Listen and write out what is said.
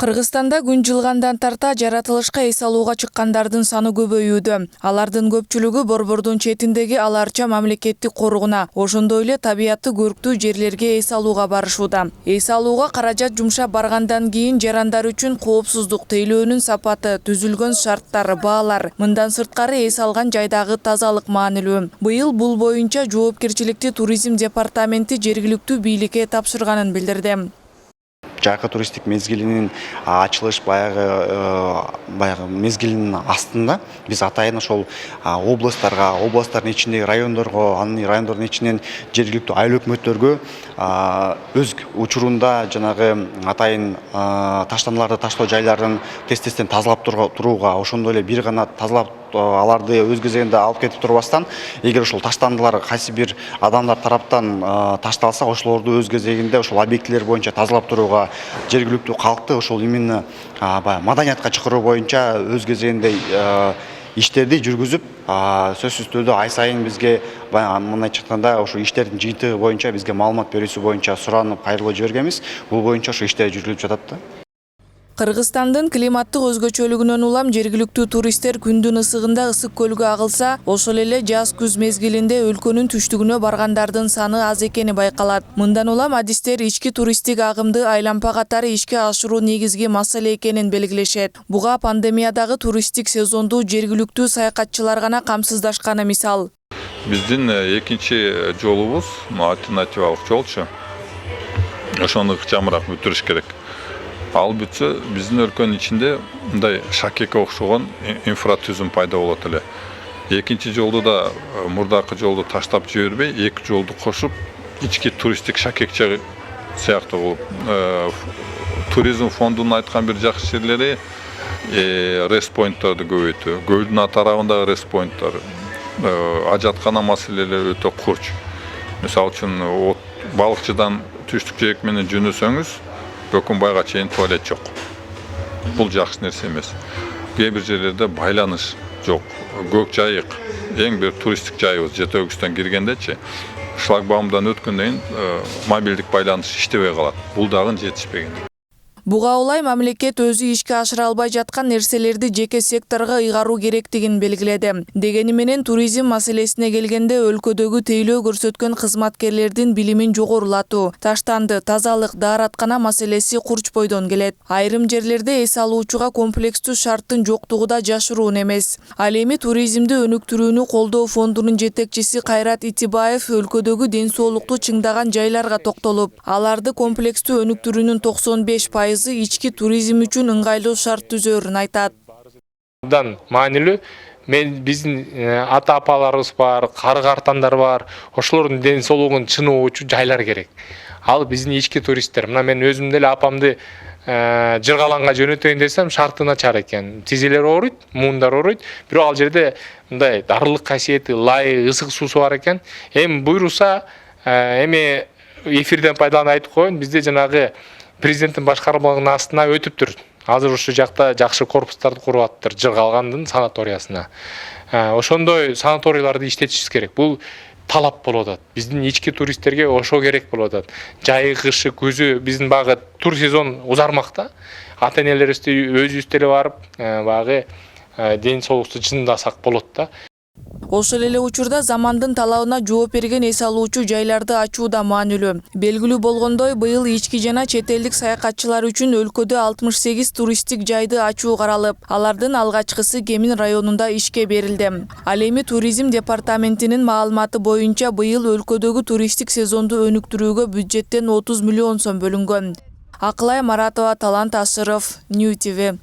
Кыргызстанда күн жылгандан тарта жаратылышка эс алууга чыккандардын саны көбөйүүдө. Алардын көпчүлүгү борбордун четиндеги аларча мамлекеттик коргуна, ошондой эле табиятты көрктүү жерлерге эс алууга барышууда. Эс алууга каражат жумшап баргандан кийин жарандар үчүн коопсуздук, тейлөөнүн сапаты, түзүлгөн шарттар, баалар, мындан сырткары эс алган жайдагы тазалык маанилүү. Быйыл бул боюнча жоопкерчиликти туризм департаменти жергиликтүү бийликке тапшырганын билдирди. Жайкы туристик мезгилинин ачылыш баягы мезгилинин астында биз атайын ошол областтардын ичиндеги райондорго, анын райондордун ичинен жергиликтүү айыл өкмөттөргө өз учурунда жанагы атайын таштандыларды таштоо жайларын тез-тезден тазалап турууга, ошондой эле бир гана тазалап аларды өз кезегинде алып кетип турбастан, эгер ошол таштандылар кайсы бир адамдар тараптан ташталса, ошолорду өз кезегинде ошол объектилер боюнча тазалап турууга, жергиликтүү калкты ошол именно маданиятка чакыруу боюнча өз кезегинде иштерди жүргүзүп, сөзсүз түрдө ай сайын бизге мындай чыкканда ошо иштердин жыйынтыгы боюнча бизге маалымат берүүсү боюнча суранып кайрылуу жибергенбиз. Бул боюнча ошо иштер жүрүлүп жатат да. Кыргызстандын климаттык өзгөчөлүгүнөн улам жергиликтүү туристтер күндүн ысыгында ысык көлгө агылса, ошол эле жаз-күз мезгилинде өлкөнүн түштүгүнө баргандардын саны аз экени байкалат. Мындан улам адистер ички туристтик агымды айлампа катары ишке ашыруу негизги маселе экенин белгилешет. Буга пандемиядагы туристтик сезонду жергиликтүү саякатчылар гана камсыздашканы мисал. Биздин экинчи жолубуз альтернативалык жолчу. Ошону ыкчамыраак бүтүрүш керек. Ал бүтсө, биздин өлкөнүн ичинде мындай шакекке окшогон инфратүзүм пайда болот эле. Экинчи жолду да мурдакы жолду таштап жибербей, эки жолду кошуп, ички туристтик шакекче сыяктуу кылып, туризм фондунун айткан бир жакшы жерлери рест-поинттерди көбөйтүү. Көлдүн тарабындагы рест-поинттер, ажаткана маселелери өтө курч. Мисалы үчүн балыкчыдан түштүк жээк менен жөнөсөңүз, Көкүнбайга чейин туалет жок. Бул жакшы нерсе эмес. Кээ бир жерлерде байланыш жок. Көк жайык эң бир туристтик жайыбыз Жете Өгүстөн киргендечи, шлагбаумдан өткөндөн кийин мобилдик байланыш иштебей калат. Бул дагы жетишпеген. Буга улай мамлекет өзү ишке ашыра албай жаткан нерселерди жеке секторго ыйгаруу керектигин белгиледи. Дегени менен туризм маселесине келгенде өлкөдөгү тейлөө көрсөткөн кызматкерлердин билимин жогорулатуу, таштанды, тазалык, даараткана маселеси курч бойдон келет. Айрым жерлерде эс алуучуга комплекстүү шарттын жоктугу да жашыруун эмес. Ал эми туризмди өнүктүрүүнү колдоо фондунун жетекчиси Кайрат Итибаев өлкөдөгү ден соолукту чыңдаган жайларга токтолуп, аларды комплекстүү өнүктүрүүнүн 95% ички туризм үчүн ыңгайлуу шарт түзөөрүн айтат. Маанилүү биздин ата-апаларыбыз бар, кары-картандар бар, ошолордун ден соолугун чыныгуучу жайлар керек. Ал биздин ички туристтер. Мына мен өзүм деле апамды Жыргаланга жөнөтөйүн десем, шарты начар экен. Тизелер ооруйт, муундар ооруйт. Бирок ал жерде мындай дарылык касиети, лай, ысык суусу бар экен. Эми буйруса, эми эфирден пайдаланып айтып коеюн, бизде жанагы президенттин башкармалыгынын астына өтүптүр. Азыр ушул жакта жакшы корпустарды куруп атыптыр Жыргалгандын санаториясына. Ошондой санаторияларды иштетишибиз керек. Бул талап болуп атат. Биздин ички туристтерге ошо керек болуп атат. Жайы, кышы, күзү биздин багы тур сезон узармакта. Ата-энелерибизди өзүбүз деле барып, багы ден соолукту чындасак болот да. Ошол эле учурда замандын талабына жооп берген эс алуучу жайларды ачуу да маанилүү. Белгилүү болгондой, быйыл ички жана чет элдик саякатчылар үчүн өлкөдө 68 туристтик жайды ачуу каралып, алардын алгачкысы Кемин районунда ишке берилди. Ал эми туризм департаментинин маалыматы боюнча быйыл өлкөдөгү туристтик сезонду өнүктүрүүгө бюджеттен 30 миллион сом бөлүнгөн. Акылай Маратова, Талант Ашыров, Нью ТВ.